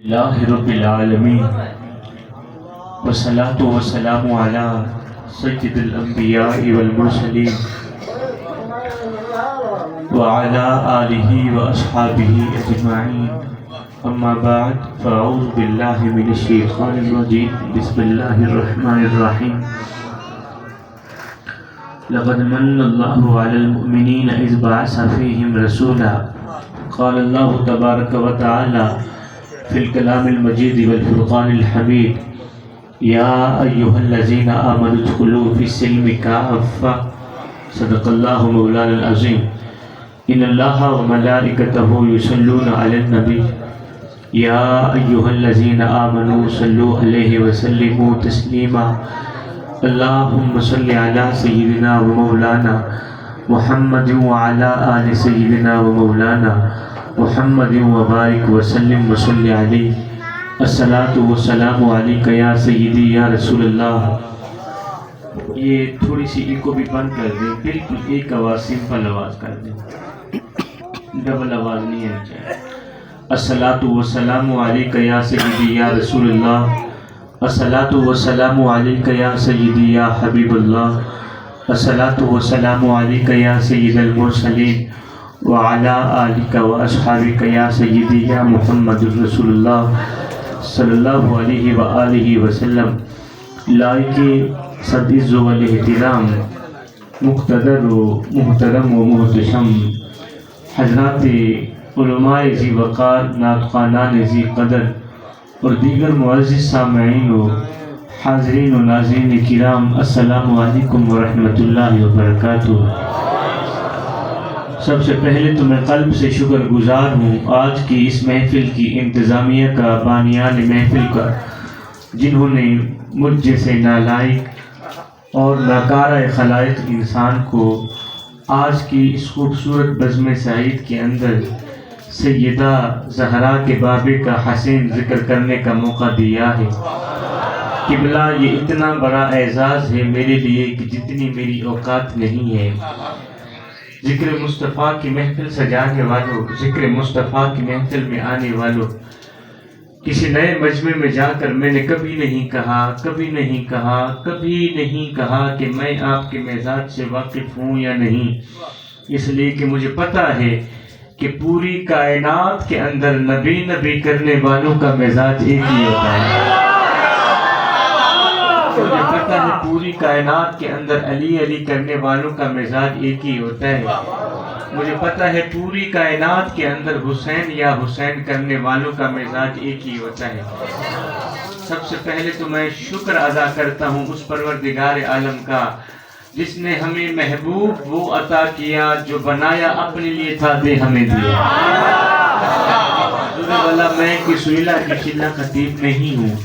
اللہ رب العالمین والصلاة والسلام علی سید الانبیاء والمرسلین وعلی آلہ واصحابہ اجمعین اما بعد فاعوذ باللہ من الشیطان الرجیم بسم اللہ الرحمن الرحیم لقد من اللہ علی المؤمنین اذ بعث فیہم رسولا قال اللہ تبارک و تعالی فی الکلام المجید والفرقان الحمید یا ایہا الذین آمنوا ادخلوا فی السلم کافہ صدق اللہ مولانا العظیم ان اللہ وملائکتہ یصلون علی النبی یا ایہا الذین آمنوا صلوا علیہ وسلموا تسلیما اللہم صل علی سیدنا و مولانا محمد وعلی آل سیدنا و مولانا محمد وبارک وسلم وصلی علیہ الصلاة والسلام علیک یا سیدی یا رسول اللہ۔ یہ تھوڑی سی ایکو بھی بند کر دیں، بالکل ایک آواز سمپل آواز کر دیں، ڈبل آواز نہیں ہے چاہیے۔ الصلاة والسلام علیک یا سیدی یا رسول اللہ، الصلاة والسلام علیک یا سیدی یا حبیب اللہ، الصلاة والسلام علیک یا سید المرسلین وعلی آلک و اصحابک یا سیدی یا محمد رسول اللہ صلی اللہ علیہ وآلہ وسلم۔ لائق صد عز و احترام مقتدر و محترم و محتشم حضرات علماء ذی وقار، ناطقانان ذی قدر اور دیگر معزز سامعین و حاضرین و ناظرین کرام، السلام علیکم ورحمۃ اللہ وبرکاتہ۔ سب سے پہلے تو میں قلب سے شکر گزار ہوں آج کی اس محفل کی انتظامیہ کا، بانیان محفل کا، جنہوں نے مجھ جیسے نالائق اور ناکارہ خلائق انسان کو آج کی اس خوبصورت بزم سعید کے اندر سیدہ زہرا کے بابے کا حسین ذکر کرنے کا موقع دیا ہے۔ قبلہ یہ اتنا بڑا اعزاز ہے میرے لیے کہ جتنی میری اوقات نہیں ہے۔ ذکر مصطفیٰ کی محفل سجانے والوں، ذکر مصطفیٰ کی محفل میں آنے والوں، کسی نئے مجمع میں جا کر میں نے کبھی نہیں کہا کہ میں آپ کے مزاج سے واقف ہوں یا نہیں، اس لیے کہ مجھے پتہ ہے کہ پوری کائنات کے اندر نبی کرنے والوں کا مزاج ایک ہی ہوتا ہے۔ مجھے پتہ ہے پوری کائنات کے اندر علی کرنے والوں کا مزاج ایک ہی ہوتا ہے۔ مجھے پتہ ہے پوری کائنات کے اندر حسین یا حسین کرنے والوں کا مزاج ایک ہی ہوتا ہے۔ سب سے پہلے تو میں شکر ادا کرتا ہوں اس پروردگار عالم کا جس نے ہمیں محبوب وہ عطا کیا جو بنایا اپنے لیے تھا، دے ہمیں دیا۔ میں کوئی سویلا کی شلہ خطیب نہیں ہوں،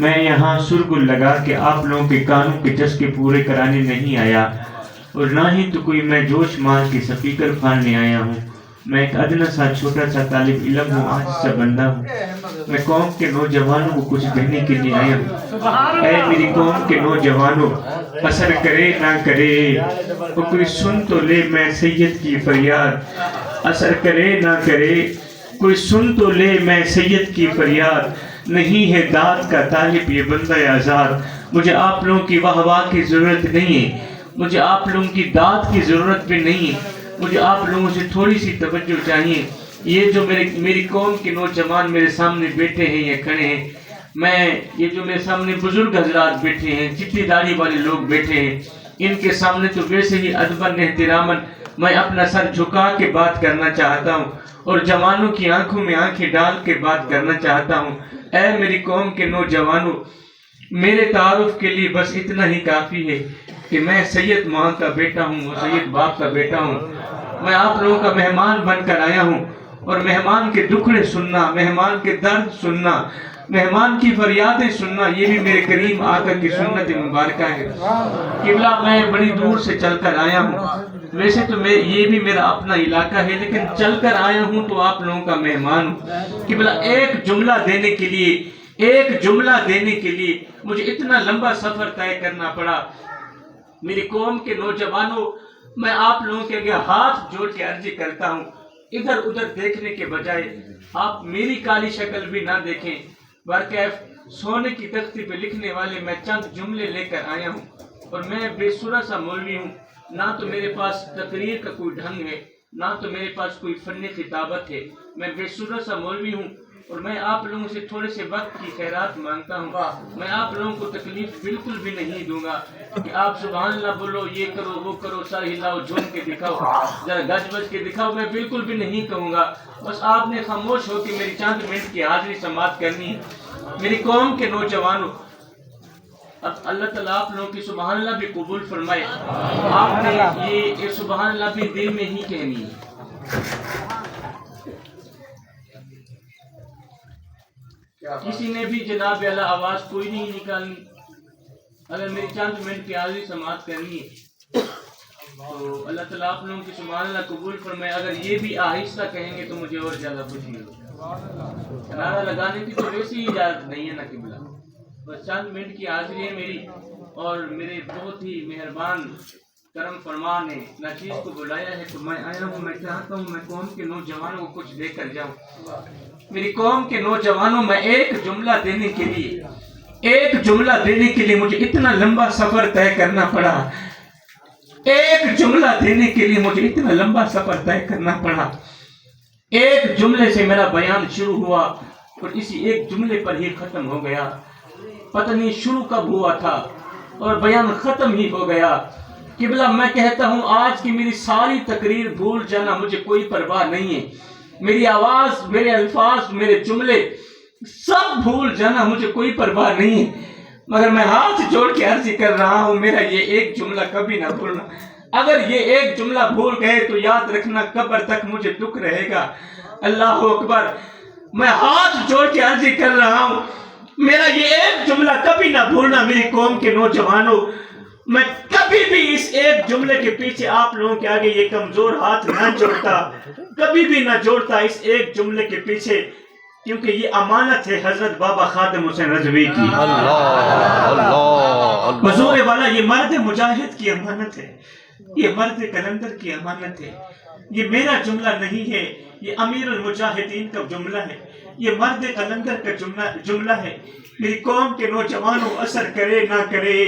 میں یہاں سرگل لگا کے آپ لوگوں کے کانوں کے چسکے پورے کرانے نہیں آیا، اور نہ ہی تو کوئی میں جوش مار کے سپیکر پھاڑنے آیا ہوں۔ میں ایک ادنا سا چھوٹا سا طالب علم ہوں، آج سا بندہ ہوں۔ میں قوم کے نوجوانوں کو کچھ کہنے کے لیے آیا ہوں۔ اے میری قوم کے نوجوانوں، اثر کرے نہ کرے کوئی سن تو لے میں سید کی فریاد، اثر کرے نہ کرے کوئی سن تو لے میں سید کی فریاد، نہیں ہے داد کا طالب یہ بندہ آزاد۔ مجھے آپ لوگوں کی واہ واہ کی ضرورت نہیں ہے، مجھے آپ لوگوں کی داد کی ضرورت بھی نہیں ہے، مجھے آپ لوگوں سے تھوڑی سی توجہ چاہیے۔ یہ جو میری قوم کے نوجوان میرے سامنے بیٹھے ہیں یا کھڑے ہیں، یہ جو میرے سامنے بزرگ حضرات بیٹھے ہیں، چٹی داڑھی والے لوگ بیٹھے ہیں، ان کے سامنے تو ویسے ہی ادباً احتراماً میں اپنا سر جھکا کے بات کرنا چاہتا ہوں اور جوانوں کی آنکھوں میں آنکھیں ڈال کے بات کرنا چاہتا ہوں۔ اے میری قوم کے نوجوانوں، میرے تعارف کے لیے بس اتنا ہی کافی ہے کہ میں سید ماں کا بیٹا ہوں، وہ سید باپ کا بیٹا ہوں۔ میں آپ لوگوں کا مہمان بن کر آیا ہوں، اور مہمان کے دکھڑے سننا، مہمان کے درد سننا، مہمان کی فریادیں سننا، یہ بھی میرے کریم آقا کی سنت مبارکہ ہے۔ قبلہ میں بڑی دور سے چل کر آیا ہوں، ویسے تو یہ بھی میرا اپنا علاقہ ہے، لیکن چل کر آیا ہوں تو آپ لوگوں کا مہمان ہوں۔ قبلہ ایک جملہ دینے کے لیے مجھے اتنا لمبا سفر طے کرنا پڑا۔ میری قوم کے نوجوانوں، میں آپ لوگوں کے آگے ہاتھ جوڑ کے عرض کرتا ہوں، ادھر ادھر دیکھنے کے بجائے آپ میری کالی شکل بھی نہ دیکھیں، برکیف سونے کی تختی پہ لکھنے والے میں چند جملے لے کر آیا ہوں، اور میں بے سورہ سا مولوی ہوں، نہ تو میرے پاس تقریر کا کوئی ڈھنگ ہے، نہ تو میرے پاس کوئی فن خطابت ہے، میں بے سورہ سا مولوی ہوں، اور میں آپ لوگوں سے تھوڑے سے وقت کی خیرات مانگتا ہوں۔ میں آپ لوگوں کو تکلیف بالکل بھی نہیں دوں گا کہ آپ سبحان اللہ بولو، یہ کرو وہ کرو، سر ہلاؤ، جھوم کے دکھاؤ، ذرا گج بج کے دکھاؤ، میں بالکل بھی نہیں کہوں گا۔ بس آپ نے خاموش ہو کے میری چند منٹ کی حاضری سماعت کرنی ہے۔ میری قوم کے نوجوانوں، اب اللہ تعالیٰ آپ لوگوں کی سبحان اللہ بھی قبول فرمائے۔ آپ نے یہ سبحان اللہ بھی دل میں ہی کہنی ہے۔ کسی نے بھی جناب اعلیٰ آواز کوئی نہیں نکالنی، اگر میری چند منٹ کی حاضری سماعت کرنی ہے تو اللہ تعالیٰ آپ لوگوں کی سبحان اللہ قبول فرمائے۔ اگر یہ بھی آہستہ کہیں گے تو مجھے اور زیادہ خوشی ہوگی۔ نعرہ لگانے کی تو ویسی ہی اجازت نہیں ہے نا قبلہ، بس چند منٹ کی حاضری ہے میری، اور میرے بہت ہی مہربان کرم فرما نے ناچیز کو بلایا ہے تو میں آیا ہوں۔ میں چاہتا ہوں میں قوم کے نوجوانوں کو کچھ دے کر جاؤں۔ میری قوم کے نوجوانوں، میں ایک جملہ دینے کے لیے مجھے اتنا لمبا سفر طے کرنا پڑا، ایک جملہ دینے کے لیے مجھے اتنا لمبا سفر طے کرنا پڑا۔ ایک جملے سے میرا بیان شروع ہوا اور اسی ایک جملے پر ہی ختم ہو گیا۔ پتہ نہیں شروع کب ہوا تھا اور بیان ختم ہی ہو گیا۔ قبلہ میں کہتا ہوں آج کی میری ساری تقریر بھول جانا مجھے کوئی پرواہ نہیں ہے، میری آواز، میرے الفاظ، میرے جملے سب بھول جانا مجھے کوئی پرواہ نہیں ہے، مگر میں ہاتھ جوڑ کے عرض کر رہا ہوں میرا یہ ایک جملہ کبھی نہ بھولنا۔ اگر یہ ایک جملہ بھول گئے تو یاد رکھنا قبر تک مجھے دکھ رہے گا۔ اللہ اکبر، میں ہاتھ جوڑ کے عرض کر رہا ہوں میرا یہ ایک جملہ کبھی نہ بھولنا۔ میری قوم کے نوجوانوں، میں کبھی بھی اس ایک جملے کے پیچھے آپ لوگوں کے آگے یہ کمزور ہاتھ نہ جوڑتا، کبھی بھی نہ جوڑتا اس ایک جملے کے پیچھے، کیونکہ یہ امانت ہے حضرت بابا خادم حسین رضوی کی۔ حضور والا، یہ مرد مجاہد کی امانت ہے، یہ مرد قلندر کی امانت ہے۔ یہ میرا جملہ نہیں ہے، یہ امیر المجاہدین کا جملہ ہے، یہ مرد قلندر کا جملہ ہے۔ میری قوم کے نوجوانوں، اثر کرے نہ کرے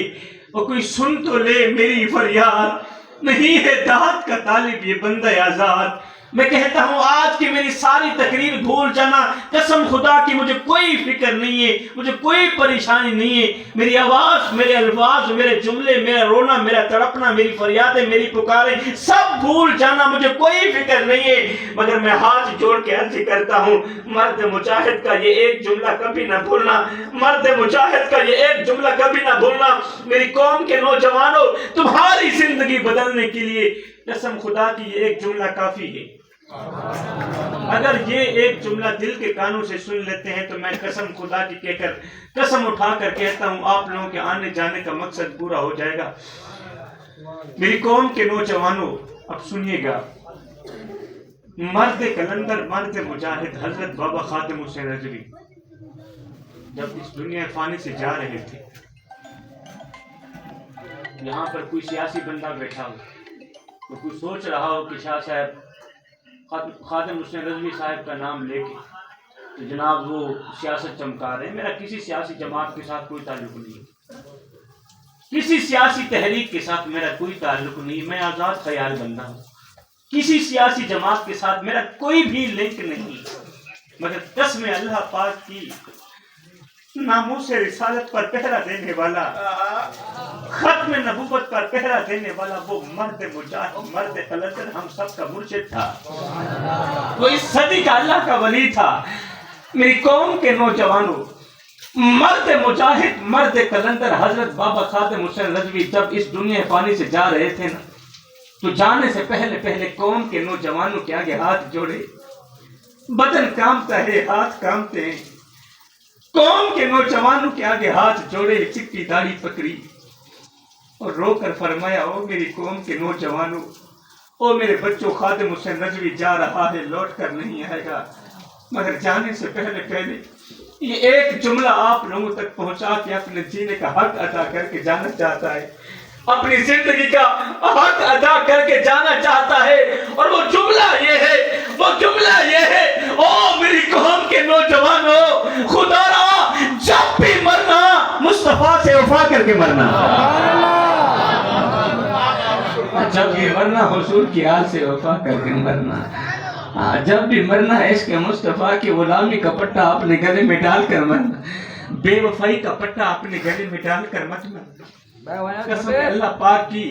اور کوئی سن تو لے میری فریاد، نہیں ہے داد کا طالب یہ بندہ آزاد۔ میں کہتا ہوں آج کی میری ساری تقریر بھول جانا، قسم خدا کی مجھے کوئی فکر نہیں ہے، مجھے کوئی پریشانی نہیں ہے۔ میری آواز، میرے الفاظ، میرے جملے، میرا رونا، میرا تڑپنا، میری فریادیں، میری پکاریں سب بھول جانا مجھے کوئی فکر نہیں ہے، مگر میں ہاتھ جوڑ کے عرض کرتا ہوں مرد مجاہد کا یہ ایک جملہ کبھی نہ بھولنا، مرد مجاہد کا یہ ایک جملہ کبھی نہ بھولنا۔ میری قوم کے نوجوانوں، تمہاری زندگی بدلنے کے لیے قسم خدا کی یہ ایک جملہ کافی ہے۔ اگر یہ ایک جملہ دل کے کانوں سے سن لیتے ہیں تو میں قسم خدا کی کہہ کر، قسم اٹھا کر کہتا ہوں آپ لوگوں کے آنے جانے کا مقصد پورا ہو جائے گا۔ میری قوم کے نوجوانوں، اب سنیے گا، مرد قلندر، مرد مجاہد حضرت بابا خادم حسین رضوی جب اس دنیا فانی سے جا رہے تھے، یہاں پر کوئی سیاسی بندہ بیٹھا ہو تو کوئی سوچ رہا ہو کہ شاہ صاحب خادم حسین رضوی صاحب کا نام لے کے تو جناب وہ سیاست چمکا رہے ہیں۔ میرا کسی سیاسی جماعت کے ساتھ کوئی تعلق نہیں ہے، کسی سیاسی تحریک کے ساتھ میرا کوئی تعلق نہیں، میں آزاد خیال بندہ ہوں، کسی سیاسی جماعت کے ساتھ میرا کوئی بھی لنک نہیں، مگر قسم اللہ پاک کی ناموس رسالت پر پہرا دینے والا، ختم نبوت پر پہرا دینے والا وہ مرد مجاہد، مرد قلندر، ہم سب کا مرشد تھا، وہ اس صدی کا اللہ کا ولی تھا۔ میری قوم کے نوجوانوں، مرد مجاہد، مرد قلندر حضرت بابا خادم حسین رضوی جب اس دنیا فانی سے جا رہے تھے نا، تو جانے سے پہلے قوم کے نوجوانوں کے آگے ہاتھ جوڑے، بدن کامتا ہے، ہاتھ کامتے ہیں، قوم کے نوجوانوں کے آگے ہاتھ جوڑے، چپٹی داڑھی پکڑی اور رو کر فرمایا، او میری قوم کے نوجوانوں، او میرے بچوں، خادم حسین رضوی جا رہا ہے، لوٹ کر نہیں آئے گا، مگر جانے سے پہلے یہ ایک جملہ آپ لوگوں تک پہنچا کے اپنے جینے کا حق ادا کر کے جانا چاہتا ہے، اپنی زندگی کا حق ادا کر کے جانا چاہتا ہے، اور وہ جملہ یہ ہے، وہ جملہ یہ ہے، او میری قوم کے نوجوانوں، خدا را جب بھی مرنا مصطفیٰ سے وفا کر کے مرنا، جب بھی مرنا حضور کی آل سے وفا کر کے مرنا، جب بھی مرنا عشق مصطفیٰ کی غلامی کا پٹا اپنے گلے میں ڈال کر مرنا، بے وفائی کا پٹا اپنے گلے میں ڈال کر مت مرنا۔ قسم اللہ پاک کی،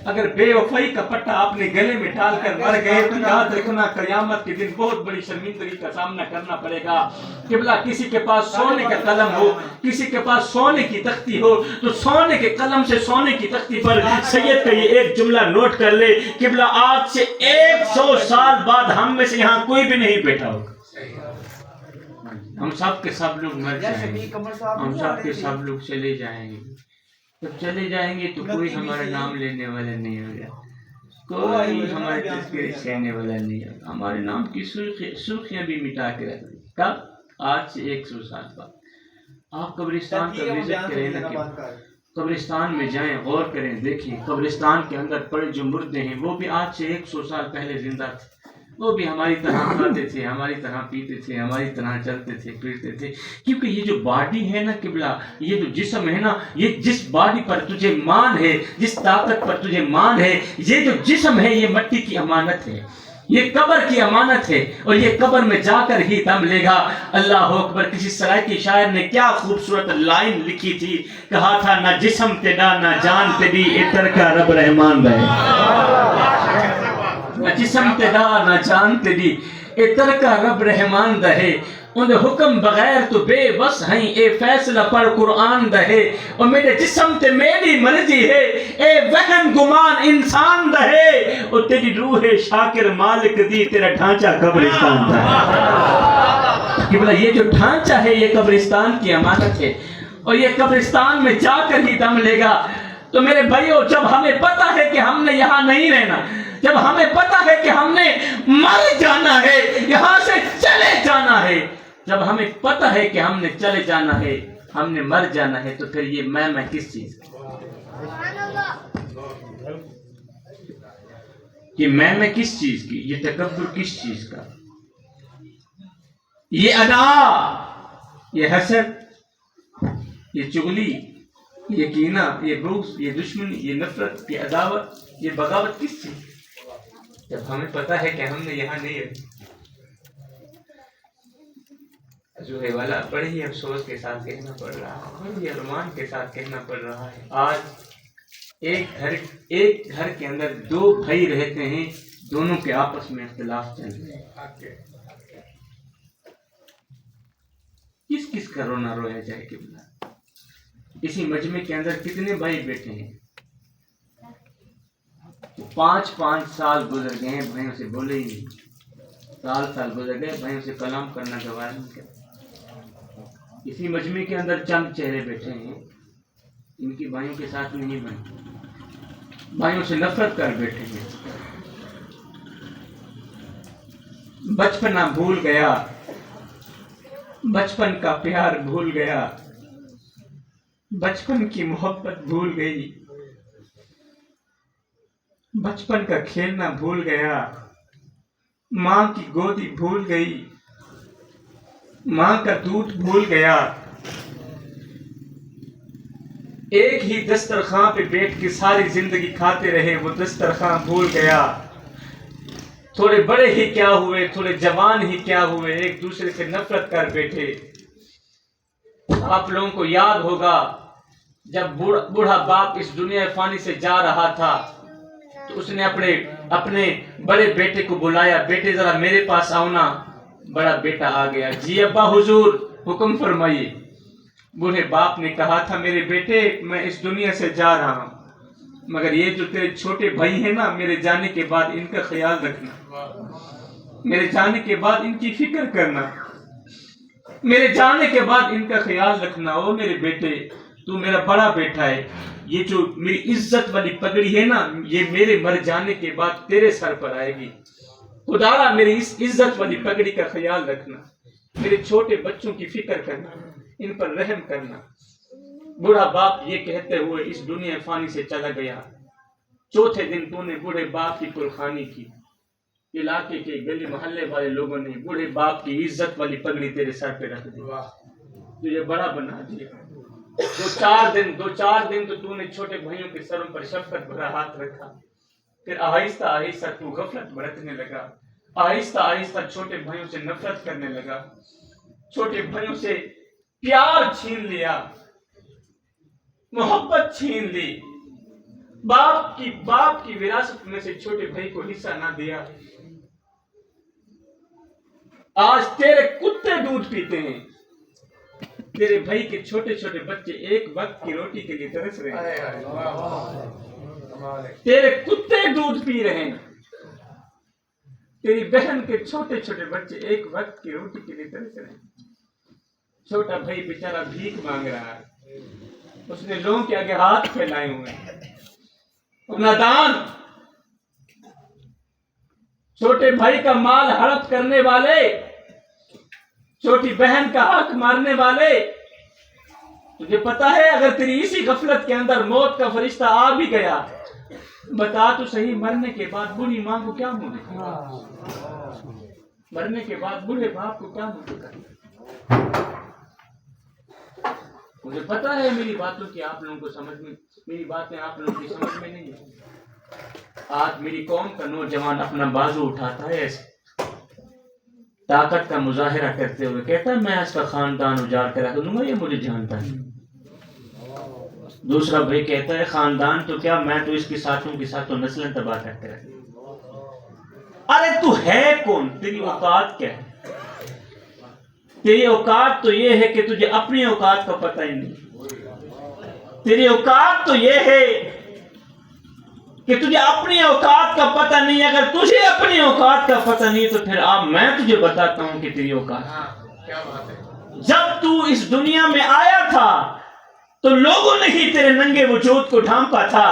اگر بے وفائی کا پٹا اپنے گلے میں ڈال کر مر گئے تو یاد رکھنا قیامت کے دن بہت بڑی شرمندگی کا سامنا کرنا پڑے گا۔ قبلہ کسی کے پاس سونے کا قلم ہو، کسی کے پاس سونے کی تختی ہو، تو سونے کے قلم سے سونے کی تختی پر سید کا یہ ایک جملہ نوٹ کر لے، قبلہ آج سے 100 سال بعد ہم میں سے یہاں کوئی بھی نہیں بیٹھا ہوگا، ہم سب کے سب لوگ مر جائیں گے، ہم سب کے سب لوگ چلے جائیں گے۔ جب چلے جائیں گے تو کوئی ہمارا نام لینے والا نہیں ہوگا، کوئی ہمارے تذکرے کہنے والا نہیں ہوگا، ہمارے نام کی سرخیاں بھی مٹا کے رکھ دیں۔ کب؟ آج سے 100 سال بعد۔ آپ قبرستان کا وزٹ کریں نا، کہ قبرستان میں جائیں، غور کریں، دیکھیں قبرستان کے اندر پڑے جو مردے ہیں وہ بھی آج سے 100 سال پہلے زندہ تھے، وہ بھی ہماری طرح کھاتے تھے، ہماری طرح پیتے تھے، ہماری طرح چلتے تھے، پھرتے تھے، کیونکہ یہ جو باڈی ہے نا قبلہ، یہ جو جسم ہے نا، یہ جس باڈی پر تجھے مان ہے، جس طاقت پر تجھے مان ہے، یہ جو جسم ہے یہ مٹی کی امانت ہے، یہ قبر کی امانت ہے، اور یہ قبر میں جا کر ہی دم لے گا۔ اللہ اکبر۔ کسی سرائکی شاعر نے کیا خوبصورت لائن لکھی تھی، کہا تھا نہ جسم تیرا نہ جان تیری، اتر کا رب رحمان رہے، نہ جسم تیرا نہ جان تیری، اتر کا رب رحمان رہے، ان حکم بغیر تو بے بس ہیں، اے فیصلہ پر قرآن رہے، اور میرے جسم تے میری مرضی ہے، اے وہم گمان انسان رہے، اور تیری روح شاکر مالک دی، تیرا ڈھانچہ قبرستان رہے۔ کہ بلا یہ جو ڈھانچہ ہے یہ قبرستان کی امانت ہے، اور یہ قبرستان میں جا کر ہی دم لے گا۔ تو میرے بھائیو، جب ہمیں پتہ ہے کہ ہم نے یہاں نہیں رہنا، جب ہمیں پتہ ہے کہ ہم نے مر جانا ہے، یہاں سے چلے جانا ہے، جب ہمیں پتہ ہے کہ ہم نے چلے جانا ہے، ہم نے مر جانا ہے، تو پھر یہ میں کس چیز کا، یہ میں کس چیز کی، یہ تکبر کس چیز کا، یہ ادا، یہ حسد، یہ چغلی، یہ کینہ، یہ بغض، یہ دشمنی، یہ نفرت، یہ عداوت، یہ بغاوت کس چیز، جب ہمیں پتہ ہے کہ ہم نے یہاں نہیں رہنا۔ جو ہے والا بڑے ہی افسوس کے ساتھ کہنا پڑ رہا ہے، بڑے ہی ارمان کے ساتھ کہنا پڑ رہا ہے، آج ایک گھر کے اندر 2 بھائی رہتے ہیں، دونوں کے آپس میں اختلاف چل رہے ہیں، کس کا رونا رویا جائے کہ بلا، اسی مجمع کے اندر کتنے بھائی بیٹھے ہیں، 5 سال گزر گئے ہیں، بھائیوں سے بولے ہی نہیں، سال گزر گئے، بھائیوں سے کلام کرنا گوارا نہیں کرتے۔ اسی مجمع کے اندر چند چہرے بیٹھے ہیں، ان کی بھائیوں کے ساتھ نہیں بنتی، بھائیوں سے نفرت کر بیٹھے ہیں، بچپنا بھول گیا، بچپن کا پیار بھول گیا، بچپن کی محبت بھول گئی، بچپن کا کھیلنا بھول گیا، ماں کی گودی بھول گئی، ماں کا دودھ بھول گیا، ایک ہی دسترخوان پہ بیٹھ کے ساری زندگی کھاتے رہے، وہ دسترخوان بھول گیا، تھوڑے بڑے ہی کیا ہوئے، تھوڑے جوان ہی کیا ہوئے، ایک دوسرے سے نفرت کر بیٹھے۔ آپ لوگوں کو یاد ہوگا جب بوڑھا باپ اس دنیا فانی سے جا رہا تھا تو اس نے اپنے بڑے بیٹے کو بلایا، بیٹے ذرا میرے پاس آؤ نا، بڑا بیٹا آ گیا، جی ابا حضور حکم فرمائیے۔ بوڑھے باپ نے کہا تھا میرے بیٹے میں اس دنیا سے جا رہا ہوں، مگر یہ جو تیرے چھوٹے بھائی ہیں نا، میرے جانے کے بعد ان کا خیال رکھنا، میرے جانے کے بعد ان کی فکر کرنا، میرے جانے کے بعد ان کا خیال رکھنا۔ او میرے بیٹے تو میرا بڑا بیٹا ہے، یہ جو میری عزت والی پگڑی ہے نا، یہ میرے مر جانے کے بعد تیرے سر پر آئے گی، خدا را میری اس عزت والی پگڑی کا خیال رکھنا، میرے چھوٹے بچوں کی فکر کرنا، ان پر رحم کرنا۔ بوڑھا باپ یہ کہتے ہوئے اس دنیا فانی سے چلا گیا۔ چوتھے دن تو نے بوڑھے باپ کی پرخانی کی، علاقے کے گلی محلے والے لوگوں نے بوڑھے باپ کی عزت والی پگڑی تیرے سر پہ رکھ دی، تجھے بڑا بنا دیا۔ دو چار دن تو نے چھوٹے بھائیوں کے سروں پر شفقت بھرا ہاتھ رکھا، پھر آہستہ آہستہ تو غفلت برتنے لگا، آہستہ آہستہ چھوٹے بھائیوں سے نفرت کرنے لگا، چھوٹے بھائیوں سے پیار چھین لیا، محبت چھین لی، باپ کی وراثت میں سے چھوٹے بھائی کو حصہ نہ دیا۔ آج تیرے کتے دودھ پیتے ہیں، تیرے بھائی کے چھوٹے چھوٹے بچے ایک وقت کی روٹی کے لیے ترس رہے ہیں، تیرے کتے دودھ پی رہے ہیں، تیری بہن کے چھوٹے چھوٹے بچے ایک وقت کی روٹی کے لیے ترس رہے ہیں۔ چھوٹا بھائی بیچارہ بھیک مانگ رہا ہے، اس نے لوگوں کے آگے ہاتھ پھیلائے ہوئے ہیں۔ نادان، چھوٹے بھائی کا مال ہڑپ کرنے والے، چھوٹی بہن کا حق مارنے والے، تجھے پتا ہے اگر تیری اسی غفلت کے اندر موت کا فرشتہ آ بھی گیا، بتا تو صحیح مرنے کے بعد بوڑھی ماں کو کیا منہ دکھا، مرنے کے بعد بوڑھے باپ کو کیا منہ دکھا؟ مجھے پتا ہے میری باتوں کی آپ لوگوں کو سمجھ میں، میری باتیں آپ لوگوں کی سمجھ میں نہیں ہے۔ آج میری قوم کا نوجوان اپنا بازو اٹھاتا ہے ایسے طاقت کا مظاہرہ کرتے ہوئے، کہتا ہے میں اس کا خاندان اجاڑ کر رکھ دوں گا، یہ مجھے جانتا ہے۔ دوسرا بھائی کہتا ہے خاندان تو کیا، میں تو اس کی ساتھوں نسلیں تباہ کرتے رہتا ہوں۔ ارے تو ہے کون؟ تیری اوقات کیا ہے؟ تیری اوقات تو یہ ہے کہ تجھے اپنی اوقات کا پتہ ہی نہیں، تیری اوقات تو یہ ہے کہ تجھے اپنی اوقات کا پتہ نہیں۔ اگر تجھے اپنی اوقات کا پتہ نہیں تو پھر اب میں تجھے بتاتا ہوں کہ تیری اوقات کیا بات ہے۔ جب تو اس دنیا میں آیا تھا تو لوگوں نے ہی تیرے ننگے وجود کو ڈھانپا تھا،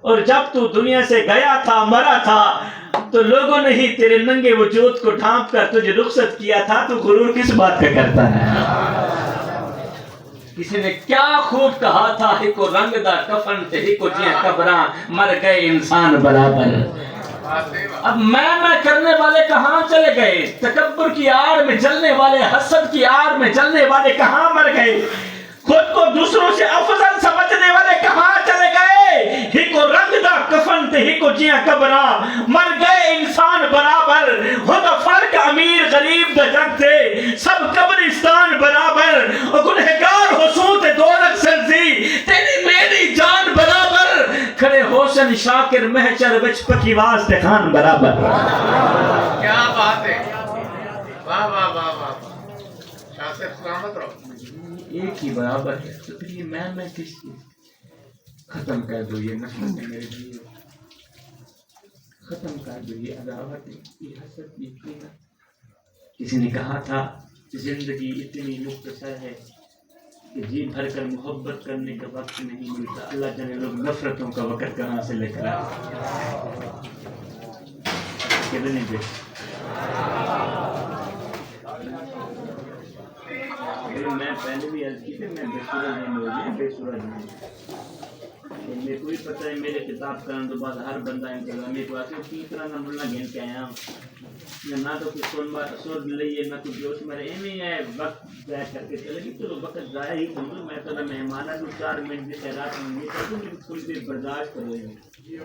اور جب تو دنیا سے گیا تھا، مرا تھا، تو لوگوں نے ہی تیرے ننگے وجود کو ڈھانپ کر تجھے رخصت کیا تھا۔ تو غرور کس بات کا کرتا ہے؟ کسی نے کیا خوب کہا تھا، ہی کو رنگ دا کفن تے ہی کو جیاں قبراں، مر گئے انسان برابر۔ اب میں کرنے والے کہاں چلے گئے؟ تکبر کی آڑ میں جلنے والے، حسد کی آڑ میں جلنے والے کہاں مر گئے؟ خود کو دوسروں سے افضل سمجھنے والے کہاں چلے گئے؟ ہی کو رنگ دا کفن تے ہی کو جیاں قبراں، مر گئے انسان برابر۔ ہوتا فرق امیر غریب دا جگ تے، سب قبرستان برابر۔ اور گنہگار ہو سوتے دولت سرزی، تیری میری جان برابر۔ کھڑے حسن شاکر محشر وچ پکی واسطے خان برابر۔ کیا بات ہے، واہ واہ واہ واہ، شاہ صاحب سلامت رہو۔ ایک ہی برابر ہے، تو پھر یہ میں کس چیز؟ ختم کر دو یہ نفرت میرے لیے، ختم کر دو یہ عداوت، یہ حسد، یہ کینہ۔ کسی نے کہا تھا زندگی اتنی مختصر ہے کہ جی بھر کر محبت کرنے کا وقت نہیں ملتا، اللہ جانے لوگ نفرتوں کا وقت کہاں سے لے کر آئے۔ کتنی دیر میں پہلے بھی عرض کی تھی، میں بے سورج نہیں ہو گیا، بے سورج نہیں۔ میرے کو بھی پتہ ہے میرے کتاب کرنے تو بعد ہر بندہ انتظامی کو آتے تیسرا نمبر نہ گھن کے آیا ہوں، نہ تو کچھ سن لئیے نہ کچھ جوش میرے ایمی ہے، وقت ضائع کر کے چلے گی، چلو وقت ضائع ہی سمجھو، میں تو مہمانہ تو 4 منٹ سے خیرات میں نہیں کروں گی، تھوڑی دیر برداشت کرو گی۔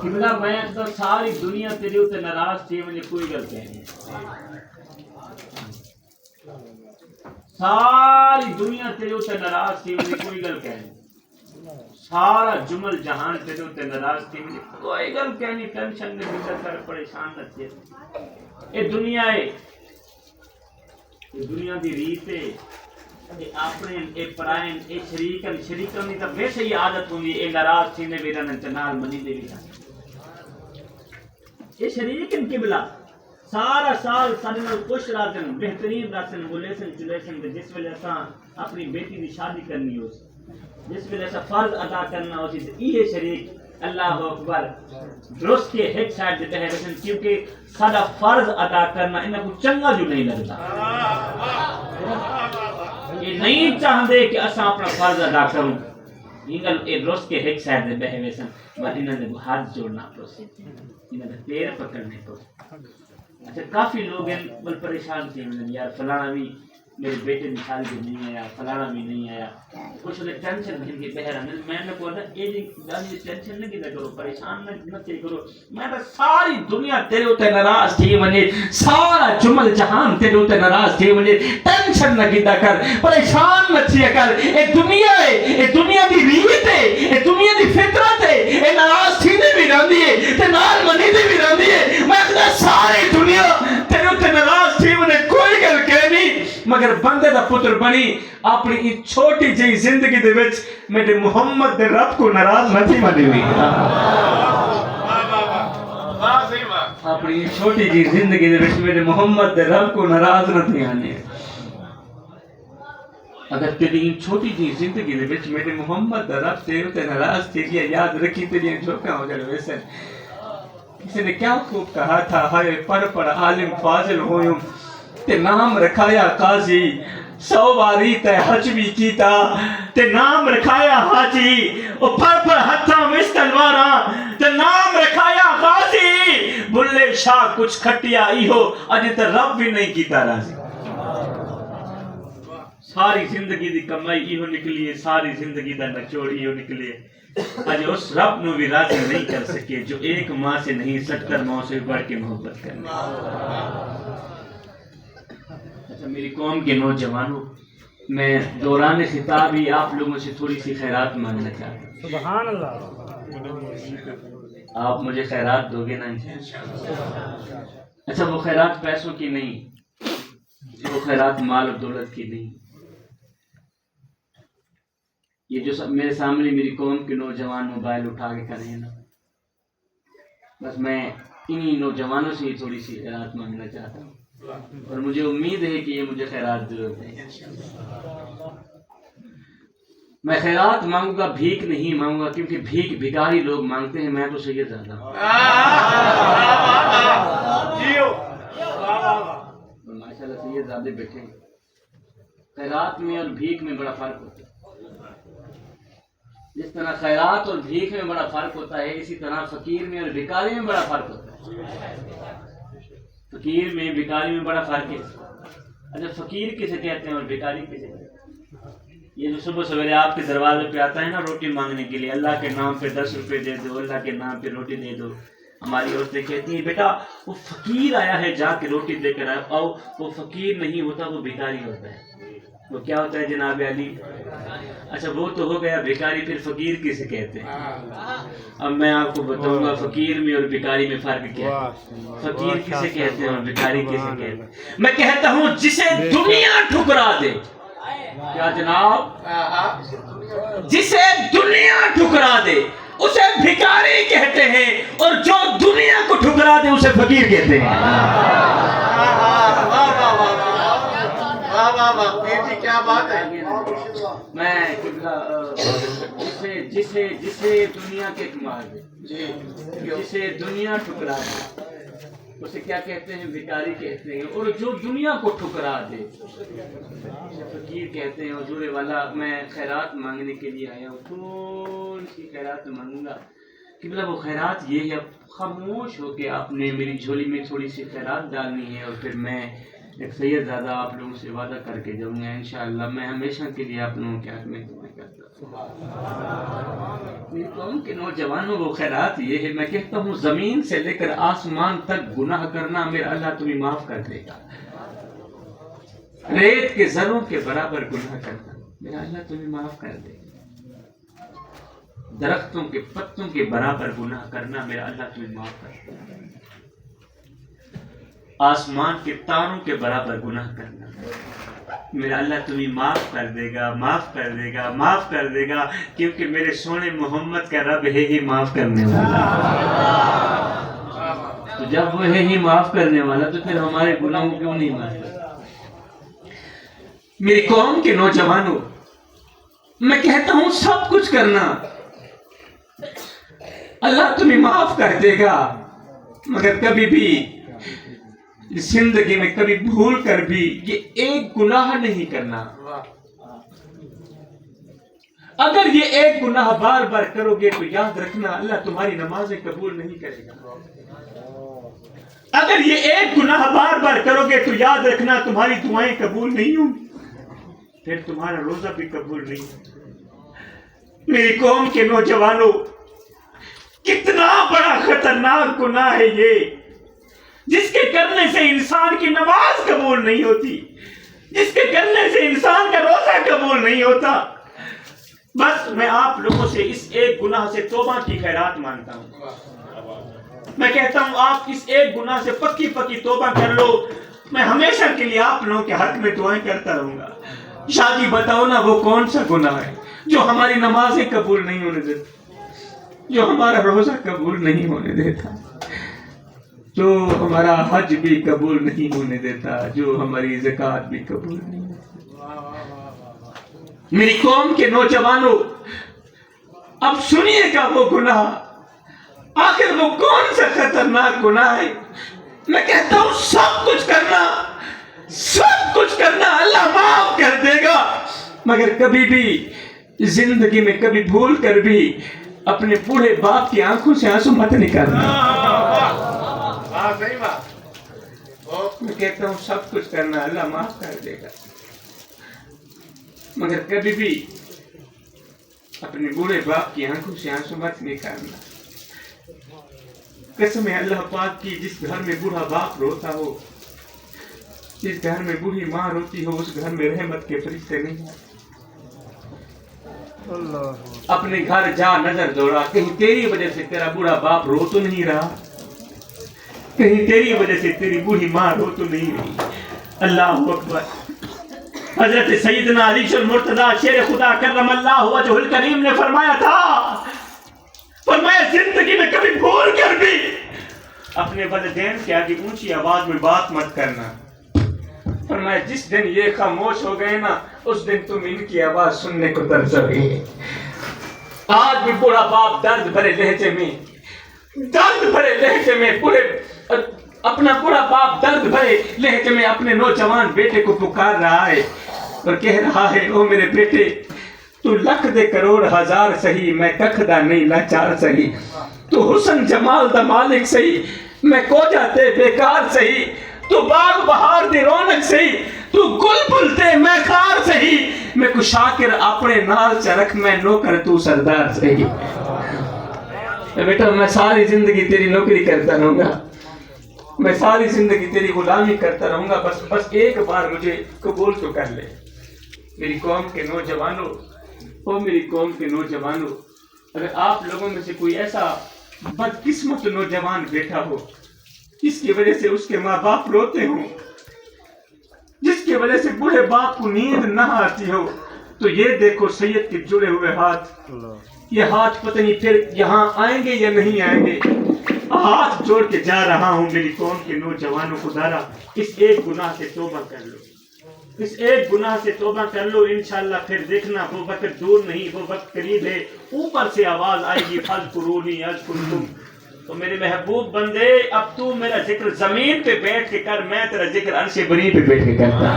قبلہ میں تو ساری دنیا تیرے اتنے ناراض تھی، مجھے کوئی گل کہنی، ساری دنیا تیرے اتنے ناراض تھی، مجھے کوئی گل کہنی، سارا جمل جہان تیرے اتنے ناراض تھی، مجھے کوئی گل کہنی، ٹینشن میں بچر کر پریشان نہ تھے۔ یہ دنیا ہے، یہ دنیا دی ریت ہے، یہ اپنے اے پرائن اے شریکن دی تو ویسے ہی عادت ہوندی، اے ناراض تھی نے میرا نال منی دے بھی یہ شریکن قبلہ سارا سال سارے نال خوش رہتن، بہترین رہتن، بولیسن چلیسن، جس ویلے اساں اپنی بیٹی دی شادی کرنی ہو سی، جس ویلے اساں فرض ادا کرنا ہو سی، یہ شریک اللہ اکبر درست کے ایک سائڈ دیتے ہیں، کیونکہ سارا فرض ادا کرنا انہیں کو چنگا جو نہیں لگتا، یہ نہیں چاہتے کہ اساں اپنا فرض ادا کروں، انگل اے روز کے ایک سائڈ دے بہے ویسن بس انہوں نے ہاتھ جوڑنا پروسی انہوں نے پیر پکڑنے پروسی اچھا کافی لوگ ہیں بل پریشان تھے یار فلانا بھی میرے بیٹے مثال بھی نہیں آیا فلانا بھی نہیں آیا کچھ نے ٹینشن نہیں کی بہرا میں نے کہا یہ گالی ٹینشن نہیں کیتا کرو پریشان نہ کرو میں تو ساری دنیا تیرے اوتے ناراض تھی ونجے سارا جمل جہان تیرے اوتے ناراض تھی ونجے ٹینشن نہ کیتا کر پریشان نہ تھیا کر اے دنیا ہے اے دنیا دی ریت ہے اے دنیا دی فطرت ہے اے ناراض تھی بھی رہندی ہے تے نال منی دی بھی رہندی ہے میں کہدا ساری دنیا تیرے اوتے ناراض تھی ونجے کوئی گل کہ نہیں مگر بندے دا پتر بنی اپنی چھوٹی جی زندگی دے وچ میرے محمد دے رب کو ناراض نہ تھی منی ہوئی اپنی چھوٹی جی زندگی دے وچ میرے محمد دے رب کو ناراض نہ تھی آنے اگر تیری چھوٹی جی زندگی دے وچ میرے محمد دے رب تے ناراض تھی گیا یاد رکھی تیری جھوکاں ہو جائے ویسے کسی نے کیا خوب کہا تھا ہائے پڑھ عالم فاضل ہویوں تے نام رکھایا قاضی 100 باری تے حج بھی کیتا تے نام رکھایا حاجی او پھر ہتھاں وچ تلواراں تے نام رکھایا غازی بلے شاہ کچھ کھٹیا ایہو اج تے رب بھی نہیں کیتا راضی ساری زندگی دی کمائی ایہو نکلی ہے ساری زندگی دا نچوڑ ایہو نکلی ہے اج اس رب نو بھی راضی نہیں کر سکے جو ایک ماں سے نہیں 70 ماں سے بڑھ کے محبت کرنا میری قوم کے نوجوانوں میں دوران خطاب ہی آپ لوگوں سے تھوڑی سی خیرات مانگنا چاہتا ہوں سبحان اللہ آپ مجھے خیرات دو گے نا اچھا وہ خیرات پیسوں کی نہیں وہ خیرات مال و دولت کی نہیں یہ جو میرے سامنے میری قوم کے نوجوان موبائل اٹھا کے کریں نا بس میں انہی نوجوانوں سے ہی تھوڑی سی خیرات مانگنا چاہتا ہوں اور مجھے امید ہے کہ یہ مجھے خیرات ضرور دیں میں خیرات مانگوں گا بھیک نہیں مانگوں گا کیونکہ بھیک بھکاری لوگ مانگتے ہیں میں تو سید زیادہ ہوں ماشاءاللہ سید زیادہ بیٹھے ہیں خیرات میں اور بھیک میں بڑا فرق ہوتا ہے جس طرح خیرات اور بھیک میں بڑا فرق ہوتا ہے اسی طرح فقیر میں اور بھکاری میں بڑا فرق ہوتا ہے فقیر میں بھکاری میں بڑا فرق ہے اچھا فقیر کسے کہتے ہیں اور بھکاری کسے کہتے ہیں یہ جو صبح سویرے آپ کے دروازے پہ آتا ہے نا روٹی مانگنے کے لیے اللہ کے نام پہ 10 روپے دے دو اللہ کے نام پہ روٹی دے دو ہماری عورتیں کہتی ہیں بیٹا وہ فقیر آیا ہے جا کے روٹی دے کر آؤ وہ فقیر نہیں ہوتا وہ بھکاری ہوتا ہے وہ کیا ہوتا ہے جناب علی اچھا وہ تو ہو گیا بھکاری پھر فقیر کسے کہتے ہیں اب میں آپ کو بتاؤں گا فقیر میں اور بھکاری میں فرق کیا ہے فقیر کسے کہتے ہیں اور بھکاری کسے کہتے ہیں میں کہتا ہوں جسے دنیا ٹھکرا دے کیا جناب جسے دنیا ٹھکرا دے اسے بھکاری کہتے ہیں اور جو دنیا کو ٹھکرا دے اسے فقیر کہتے ہیں کیا بات ہے میں جسے دنیا کے مار دے جسے دنیا ٹھکرا دے اسے کیا کہتے ہیں بھکاری کہتے ہیں اور جو دنیا کو ٹھکرا دے اسے فقیر کہتے ہیں حضور والا میں خیرات مانگنے کے لیے آیا ہوں کون سی خیرات مانگوں گا کہ مطلب وہ خیرات یہ ہے خاموش ہو کے آپ نے میری جھولی میں تھوڑی سی خیرات ڈالنی ہے اور پھر میں ایک سید زیادہ آپ لوگوں سے وعدہ کر کے جاؤں گا انشاءاللہ میں ہمیشہ کے لیے آپ لوگوں کے حق میں دعائیں کرتا ہوں میری قوم کے نوجوانوں وہ خیرات یہ ہے میں کہتا ہوں زمین سے لے کر آسمان تک گناہ کرنا میرا اللہ تمہیں معاف کر دے گا ریت کے ذروں کے برابر گناہ کرنا میرا اللہ تمہیں معاف کر دے گا درختوں کے پتوں کے برابر گناہ کرنا میرا اللہ تمہیں معاف کر دے گا آسمان کے تاروں کے برابر گناہ کرنا میرا اللہ تمہیں معاف کر دے گا معاف کر دے گا معاف کر دے گا کیونکہ میرے سونے محمد کا رب ہے ہی معاف کرنے والا تو جب وہ ہے ہی معاف کرنے والا تو پھر ہمارے گناہوں کیوں نہیں معاف کرتا میری قوم کے نوجوانوں میں کہتا ہوں سب کچھ کرنا اللہ تمہیں معاف کر دے گا مگر کبھی بھی زندگی میں کبھی بھول کر بھی یہ ایک گناہ نہیں کرنا اگر یہ ایک گناہ بار بار کرو گے تو یاد رکھنا اللہ تمہاری نمازیں قبول نہیں کرے گا. اگر یہ ایک گناہ بار بار کرو گے تو یاد رکھنا تمہاری دعائیں قبول نہیں ہوں گی، پھر تمہارا روزہ بھی قبول نہیں ہوگا. میری قوم کے نوجوانوں، کتنا بڑا خطرناک گناہ ہے یہ، جس کے کرنے سے انسان کی نماز قبول نہیں ہوتی، جس کے کرنے سے انسان کا روزہ قبول نہیں ہوتا. بس میں آپ لوگوں سے اس ایک گناہ سے توبہ کی خیرات مانتا ہوں. میں کہتا ہوں آپ اس ایک گناہ سے پکی پکی توبہ کر لو. میں ہمیشہ کے لیے آپ لوگوں کے حق میں دعائیں کرتا رہوں گا. شادی بتاؤ نا وہ کون سا گناہ ہے جو ہماری نمازیں قبول نہیں ہونے دیتا، جو ہمارا روزہ قبول نہیں ہونے دیتا، جو ہمارا حج بھی قبول نہیں ہونے دیتا، جو ہماری زکوٰۃ بھی قبول نہیں ہونے دیتا. میری قوم کے نوجوانوں، اب سنیے گا وہ گناہ، آخر وہ کون سا خطرناک گناہ ہے. میں کہتا ہوں سب کچھ کرنا اللہ معاف کر دے گا، مگر کبھی بھی زندگی میں کبھی بھول کر بھی اپنے بوڑھے باپ کی آنکھوں سے آنسو مت نکالنا. میں کہتا ہوں سب کچھ کرنا اللہ معاف کر دے گا، مگر کبھی بھی اپنے بوڑھے باپ کی آنکھوں سے آنسو مت نکالنا. قسم ہے اللہ پاک کی، جس گھر میں بوڑھا باپ روتا ہو، جس گھر میں بوڑھی ماں روتی ہو، اس گھر میں رحمت کے فرشتے نہیں آتے. اپنے گھر جا نظر دوڑا، کہیں تیری وجہ سے تیرا بوڑھا باپ رو تو نہیں رہا، کہیں تیری وجہ سے تیری بوڑھی ماں رو تو نہیں رہی. اللہ اکبر. حضرت سیدنا علی المرتضیٰ شیر خدا کرم اللہ وجہ الکریم نے فرمایا تھا، فرمایا زندگی میں کبھی بھول کر بھی اپنے والدین کے آگے اونچی آواز میں بات مت کرنا. فرمایا جس دن یہ خاموش ہو گئے نا، اس دن تم ان کی آواز سننے کو ترسو گے. آج بھی بوڑھا باپ درد بھرے لہجے میں پورے اپنا بوڑھا باپ درد بھرے لہجے میں اپنے نوجوان بیٹے کو پکار رہا ہے اور کہہ رہا ہے، او میرے بیٹے، تو لکھ دے کروڑ ہزار سہی، میں ککھ دا نہیں لاچار سہی. تو حسن جمال دا مالک سہی، میں کوجا تے بیکار سہی. تو باغ بہار دی رونق سہی، تو گل بل تے میں خار سہی. میں کو شاکر اپنے نال چرکھ، میں نوکر تو سردار سہی. بیٹا میں ساری زندگی تیری نوکری کرتا رہوں گا، میں ساری زندگی تیری غلامی کرتا رہوں گا، بس ایک بار مجھے قبول تو کر لے. میری قوم کے نوجوانوں، میری قوم کے نوجوانوں، اگر آپ لوگوں میں سے کوئی ایسا بدقسمت نوجوان بیٹھا ہو جس کی وجہ سے اس کے ماں باپ روتے ہوں، جس کی وجہ سے بوڑھے باپ کو نیند نہ آتی ہو، تو یہ دیکھو سید کے جڑے ہوئے ہاتھ، یہ ہاتھ پتہ نہیں پھر یہاں آئیں گے یا نہیں آئیں گے. ہاتھ جوڑ کے جا رہا ہوں میری قوم کے نوجوانوں کو، ذرا اس ایک گناہ سے توبہ کر لو، اس ایک گناہ سے توبہ کر لو. انشاءاللہ پھر دیکھنا وہ وقت دور نہیں، وہ وقت قریب ہے. اوپر سے آواز آئے گی فاذکرونی اذکرکم. تو میرے محبوب بندے، اب تو میرا ذکر زمین پہ بیٹھ کے کر، میں تیرا ذکر عرش بری پہ بیٹھ کے کرتا.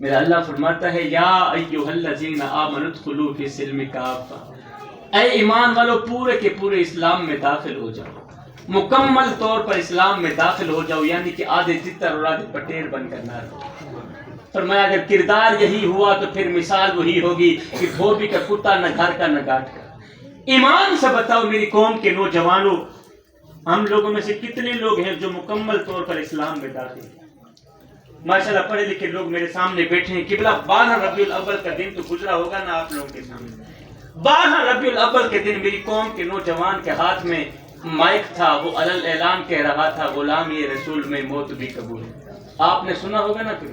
میرا اللہ فرماتا ہے، یا ایھا الذین آمنوا ادخلوا فی السلم کافہ، اے ایمان والو پورے کے پورے اسلام میں داخل ہو جاؤ، مکمل طور پر اسلام میں داخل ہو جاؤ، یعنی کہ آدھے تتر اور آدھے پٹیر بن کر نہ رہو. فرمایا اگر کردار یہی ہوا تو پھر مثال وہی ہوگی کہ دھوبی کا کتا نہ گھر کا نہ گاٹ کا. ایمان سے بتاؤ میری قوم کے نوجوانوں، ہم لوگوں میں سے کتنے لوگ ہیں جو مکمل طور پر اسلام میں داخل ہیں؟ ماشاءاللہ پڑھے لکھے لوگ میرے سامنے بیٹھے ہیں. قبلہ 12 ربیع الاول کا دن تو گزرا ہوگا نا آپ لوگوں کے سامنے. 12 ربیع الاول کے دن میری قوم کے نوجوان کے ہاتھ میں مائک تھا، وہ علل اعلان کہہ رہا تھا، غلام یہ رسول میں موت بھی قبول ہے. آپ نے سنا ہوگا نا، پھر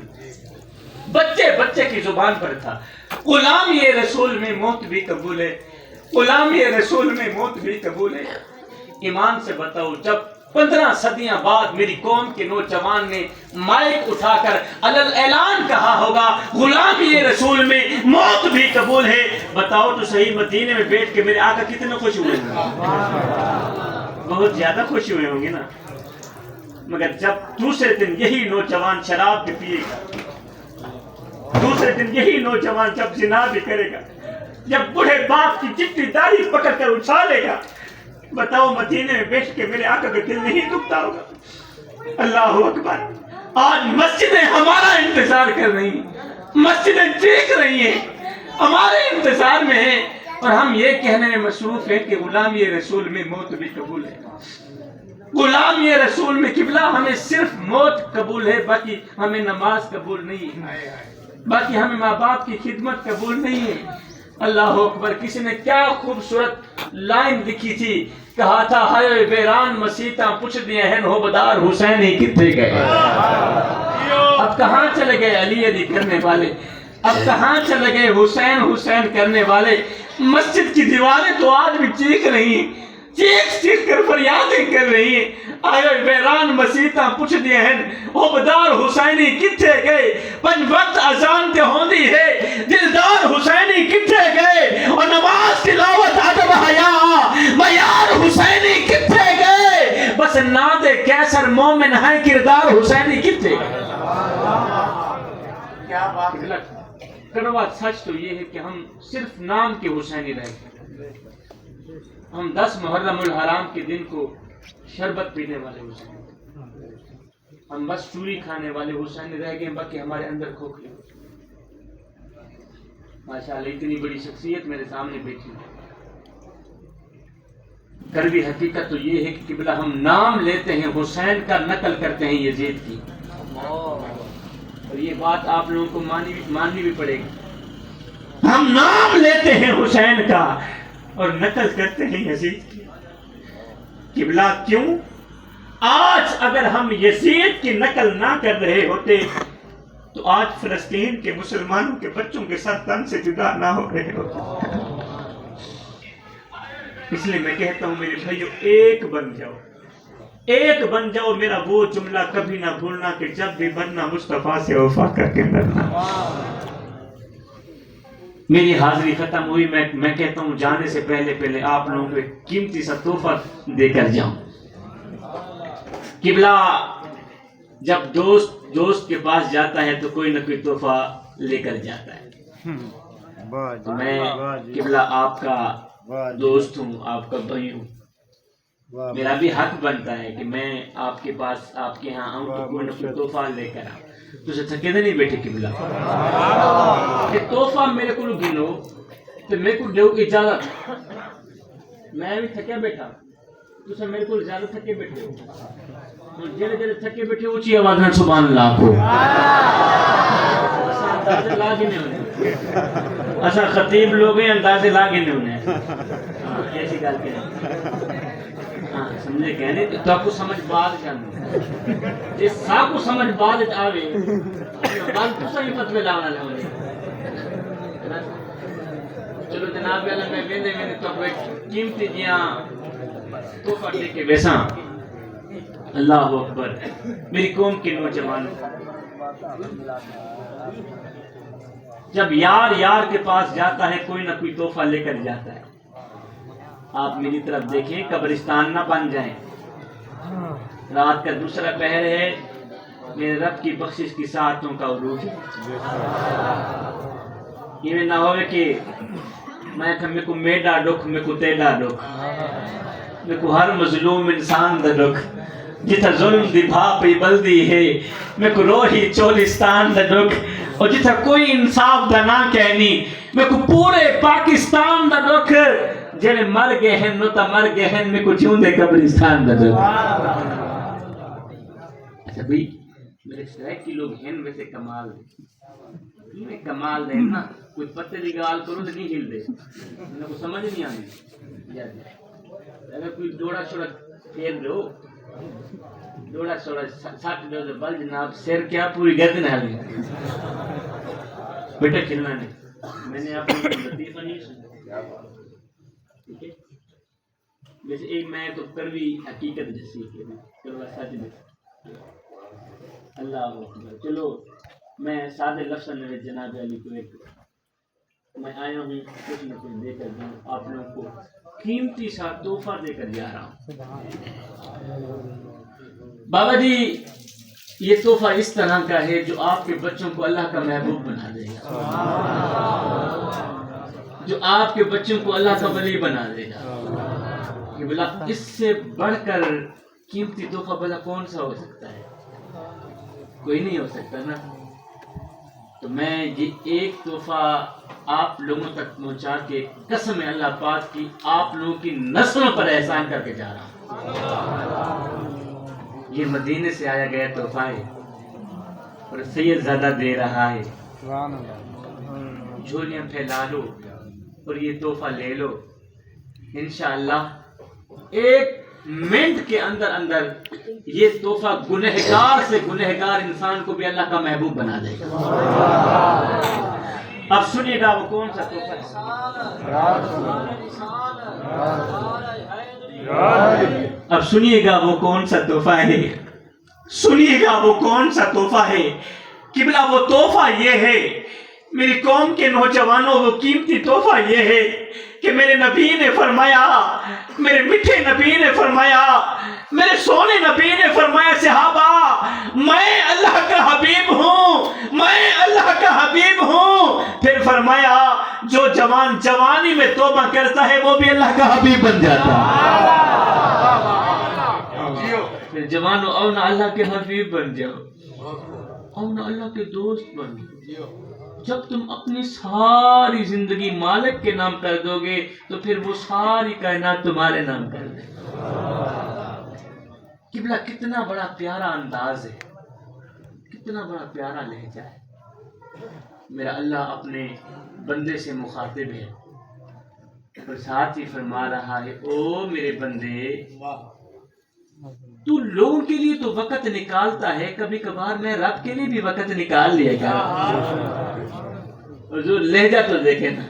بچے کی زبان پر تھا، غلام یہ رسول میں موت بھی قبول ہے، غلام یہ رسول میں موت بھی قبول ہے. ایمان سے بتاؤ، جب 15 صدیاں بعد میری قوم کے نوجوان نے مائک اٹھا کر علل اعلان کہا ہوگا غلام یہ رسول میں موت بھی قبول ہے، بتاؤ تو صحیح مدینے میں بیٹھ کے میرے آقا کتنے خوش ہوئے ہوں گے؟ بہت زیادہ خوش ہوئے ہوں گے نا. مگر جب دوسرے دن یہی نوجوان شراب بھی پیے گا، دوسرے دن یہی نوجوان جب زنا بھی کرے گا، جب بوڑھے باپ کی چپٹی داڑھی پکڑ کر اچھالے گا، بتاؤ مدینے میں بیٹھ کے میرے آقا کا دل نہیں دکھتا ہوگا؟ اللہ اکبر! آج مسجدیں ہمارا انتظار کر رہی ہیں، مسجدیں دیکھ رہی ہیں، ہمارے انتظار میں ہیں، اور ہم یہ کہنے میں مصروف ہیں کہ غلامی رسول میں موت بھی قبول ہے، غلامی رسول میں قبلہ ہمیں صرف موت قبول ہے، باقی ہمیں نماز قبول نہیں ہے، باقی ہمیں ماں باپ کی خدمت قبول نہیں ہے۔ اللہ اکبر! کسی نے کیا خوبصورت لائن لکھی تھی، کہا تھا ہائے ویران مسیتاں پوچھ دیے ہیں ہو بدار حسین ہی کتنے گئے، اب کہاں چلے گئے علی علی کرنے والے، اب کہاں چلے گئے حسین حسین کرنے والے؟ مسجد کی دیواریں تو آج بھی چیخ رہی ہیں، چیخ چیخ کر فریادیں کر رہی ہیں، آئے ویران مسیتاں پوچھ دیے ہیں او بدار حسینی کتھے گئے، پنج وقت اذان تے ہوندی ہے دلدار حسینی کتھے گئے، اور نماز تلاوت ادب حیا معیار حسینی کتھے گئے، بس ناد کیسر مومن ہے کردار حسینی کتھے گئے۔ کیا بات ہے! کڑوا سچ تو یہ ہے کہ ہم صرف نام کے حسینی رہ گئے، ہم 10 محرم الحرام کے دن کو شربت پینے والے حسین، ہم بس چوری کھانے والے حسین رہ گئے، باقی ہمارے اندر کھوکھلے۔ ماشاءاللہ اتنی بڑی شخصیت میرے سامنے بیٹھی ہے، کڑوی حقیقت تو یہ ہے کہ قبلہ ہم نام لیتے ہیں حسین کا، نقل کرتے ہیں یزید کی، اور یہ بات آپ لوگوں کو ماننی بھی پڑے گی، ہم نام لیتے ہیں حسین کا اور نقل کرتے ہیں یزید کی۔ قبلہ کیوں؟ آج اگر ہم یزید کی نقل نہ کر رہے ہوتے تو آج فلسطین کے مسلمانوں کے بچوں کے ساتھ تن سے جدا نہ ہو رہے ہوتے۔ اس لیے میں کہتا ہوں میرے بھائیو، ایک بن جاؤ، ایک بن جاؤ۔ میرا وہ جملہ کبھی نہ بھولنا کہ جب بھی بننا مصطفیٰ سے وفا کر کے مرنا۔ میری حاضری ختم ہوئی، میں کہتا ہوں جانے سے پہلے آپ لوگوں کو قیمتی سا تحفہ دے کر جاؤں۔ قبلہ جب دوست کے پاس جاتا ہے تو کوئی نہ کوئی تحفہ لے کر جاتا ہے، تو میں قبلہ آپ کا دوست ہوں، آپ کا بھائی ہوں، میرا بھی حق بنتا ہے کہ میں آپ کے پاس آپ کے ہاں آؤں تو کوئی نہ کوئی تحفہ لے کر آؤں۔ تجھے تھکے دے نہیں بیٹھے قبلہ کہ تحفہ میرے کو گنو تو میرے کو دیو اجازت، میں بھی تھکیا بیٹھا تو میرے کو اجازت تھکے بیٹھے ہو، جڑے تھکے بیٹھے اونچی آواز میں سبحان اللہ کو اندازے لاگے نہیں ہونے، اچھا خطیب لوگ ہیں اندازے لاگے نہیں ہونے، ایسی گل کہ سمجھے کہنے تو آپ کو سمجھ بات کرنا جس سا کو سمجھ بات آوے بات تو صحیح مطلب لانا لے ہونے۔ چلو جناب اللہ میں ویندے تو قیمتی جیاں تحفہ لے کے بیساں۔ اللہ اکبر! میری قوم کے نوجوان جب یار کے پاس جاتا ہے کوئی نہ کوئی تحفہ لے کر جاتا ہے۔ آپ میری طرف دیکھیں، قبرستان نہ بن جائیں، رات کا دوسرا پہر ہے، میرے رب کی بخشش کی ساعتوں کا عروج ہے، یہ نہ ہوئے کہ میں کو میڈا ڈکھ میں کو تیڈا ڈکھ، میں کو ہر مظلوم انسان دا ڈکھ، جتا ظلم دی بھاپی بلدی ہے میں کو روحی چولستان دا ڈکھ، اور جتا کوئی انصاف دا نہ کہنی میں کو پورے پاکستان دا ڈکھ، جڑے مر گئے ہیں نو تا مر گئے ہیں میں کو جیون دے قبرستان دا ڈکھ۔ اچھا بھئی میرے شہر کی لوگ ہیں ویسے کمال دے، میں کمال دے نا کوئی پتے دی گال کرو تو نہیں ہل دے، انہیں کو سمجھ نہیں آنے، اگر کوئی دوڑا شوڑا پھیر دو، دوڑا شوڑا ساتھ دو بل جناب سیر کیا پوری گردن ہلی، بیٹا کھلنا نہیں، میں نے آپ کو لطیفہ نہیں سنا، ٹھیک ہے؟ ویسے ایک میں تو کروی حقیقت جیسی کہ کروا سچ دے، اللہ اکبر۔ چلو میں سادے لفظ میں جناب علی کو ایک میں آیا ہوں کچھ نہ کچھ دے کر دوں آپ لوگوں کو، قیمتی سا تحفہ دے کر جا رہا ہوں۔ بابا جی یہ تحفہ اس طرح کا ہے جو آپ کے بچوں کو اللہ کا محبوب بنا دے گا، جو آپ کے بچوں کو اللہ کا ولی بنا دے گا. کہ بلا اس سے بڑھ کر قیمتی تحفہ بلا کون سا ہو سکتا ہے؟ کوئی نہیں ہو سکتا نا. تو میں یہ ایک تحفہ آپ لوگوں تک پہنچا کے قسم اللہ پاک کی آپ لوگوں کی نسلوں پر احسان کر کے جا رہا ہوں. یہ مدینے سے آیا گیا تحفہ ہے اور سید زادہ دے رہا ہے. جھولیاں پھیلا لو اور یہ تحفہ لے لو. انشاءاللہ ایک منٹ کے اندر اندر یہ تحفہ گنہگار سے گنہگار انسان کو بھی اللہ کا محبوب بنا دے گا. اب سنیے گا وہ کون سا تحفہ ہے. اب سنیے گا وہ کون سا تحفہ ہے. سنیے گا وہ کون سا تحفہ ہے. قبلہ وہ تحفہ یہ ہے میری قوم کے نوجوانوں، وہ قیمتی تحفہ یہ ہے کہ میرے نبی نے فرمایا، میرے میٹھے نبی نے فرمایا، میرے سونے نبی نے فرمایا صحابہ میں اللہ کا حبیب ہوں، میں اللہ کا حبیب ہوں. پھر فرمایا جو جوان جوانی میں توبہ کرتا ہے وہ بھی اللہ کا حبیب بن جاتا ہے. پھر جوانوں او نہ اللہ کے حبیب بن جاؤ، او نہ اللہ کے دوست بن جاؤ. جب تم اپنی ساری زندگی مالک کے نام کر دو گے تو پھر وہ ساری کائنات تمہارے نام کر دے. قبلہ کتنا بڑا پیارا انداز ہے، کتنا بڑا پیارا لہجہ ہے. میرا اللہ اپنے بندے سے مخاطب ہے اور ساتھ ہی فرما رہا ہے او میرے بندے تو لوگوں کے لیے تو وقت نکالتا ہے، کبھی کبھار میں رب کے لیے بھی وقت نکال لیا گا. اور جو لہجہ تو دیکھے نا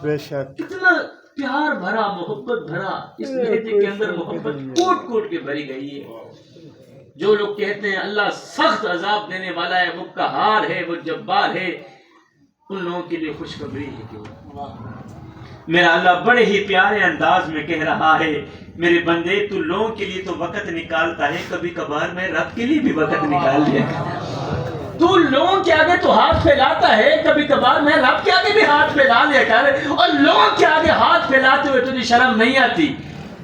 بے شک کتنا پیار بھرا، محبت بھرا. اس لہجے کے اندر محبت کوٹ کوٹ کے بھری گئی ہے. جو لوگ کہتے ہیں اللہ سخت عذاب دینے والا ہے، وہ قہار ہے، وہ جبار ہے، ان لوگوں کے لیے خوشخبری ہے کہ میرا اللہ بڑے ہی پیارے انداز میں کہہ رہا ہے میرے بندے تو لوگوں کے لیے تو وقت نکالتا ہے، کبھی کبھار میں رب کے لیے بھی وقت نکال لیا کرتا. تو لوگوں کے آگے تو ہاتھ پھیلاتا ہے، کبھی کبھار میں رب کے آگے بھی ہاتھ پھیلا لیا کر. اور لوگوں کے آگے ہاتھ پھیلاتے ہوئے تجھے شرم نہیں آتی،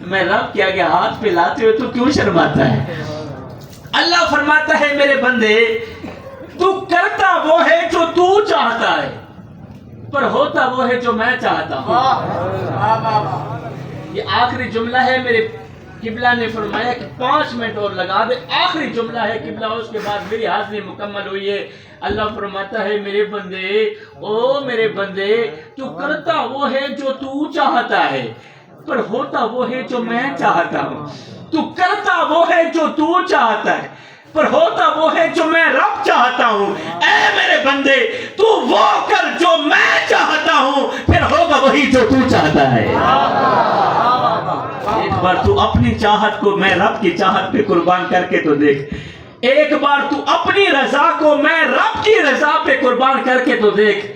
میں رب کے آگے ہاتھ پھیلاتے ہوئے تو کیوں شرماتا ہے؟ اللہ فرماتا ہے میرے بندے تو کرتا وہ ہے جو تو چاہتا ہے، پر ہوتا وہ ہے جو میں چاہتا ہوں. یہ آخری جملہ ہے. میرے قبلہ نے فرمایا کہ 5 منٹ اور لگا دے، آخری جملہ ہے قبلہ، اس کے بعد میری حاضری مکمل ہوئی ہے. اللہ فرماتا ہے میرے بندے او میرے بندے تو کرتا وہ ہے جو تو چاہتا ہے، پر ہوتا وہ ہے جو میں چاہتا ہوں. تو کرتا وہ ہے جو تو چاہتا ہے، پر ہوتا وہ ہے جو میں رب چاہتا ہوں. اے میرے بندے تو وہ کر جو میں چاہتا ہوں، پھر ہوگا وہی جو تو چاہتا ہے. ایک بار تو اپنی چاہت کو میں رب کی چاہت پہ قربان کر کے تو دیکھ. ایک بار تو اپنی رضا کو میں رب کی رضا پہ قربان کر کے تو دیکھ.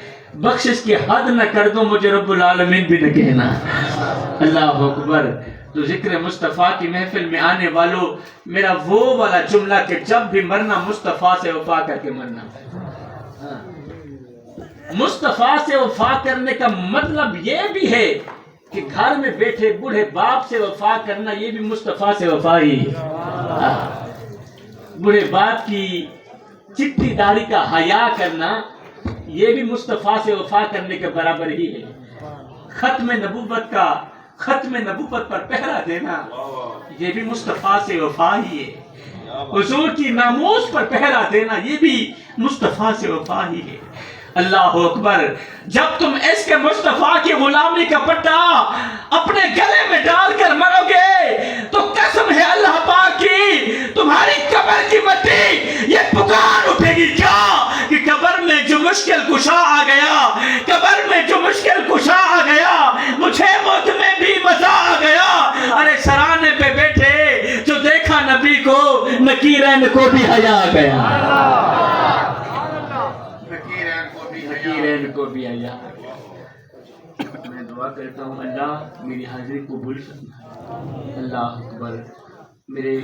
بخشش کی حد نہ کر دو مجھے رب العالمین بھی نہ کہنا. اللہ اکبر. تو ذکر مصطفیٰ کی محفل میں آنے والوں میرا وہ والا جملہ کہ جب بھی مرنا مصطفیٰ سے وفا کر کے مرنا. مصطفیٰ سے وفا کرنے کا مطلب یہ بھی ہے کہ گھر میں بیٹھے بوڑھے باپ سے وفا کرنا یہ بھی مصطفیٰ سے وفا ہی ہے. بوڑھے باپ کی چٹھی داڑھی کا حیا کرنا یہ بھی مصطفیٰ سے وفا کرنے کے برابر ہی ہے. ختم نبوت پر پہرا دینا یہ بھی مصطفیٰ سے وفا ہی ہے. حضور کی ناموس پر پہرا دینا یہ بھی مصطفیٰ سے وفا ہی ہے. اللہ اکبر. جب تم اس کے مصطفیٰ کی غلامی کا پٹا اپنے گلے میں ڈال کر مرو گے تو قسم ہے اللہ پاک کی تمہاری قبر کی مٹی یہ پکار اٹھے گی کیا کہ قبر میں جو مشکل کشا آ گیا، قبر میں جو مشکل کشا آ گیا، مجھے موت میں بھی مزہ آ گیا. ارے سرانے پہ بیٹھے جو دیکھا نبی کو نکیرین کو بھی حیا آ گیا. نکیرین کو بھی حیا. میں دعا کرتا ہوں اللہ میری حاضری قبول فرمائے. اللہ اکبر. میرے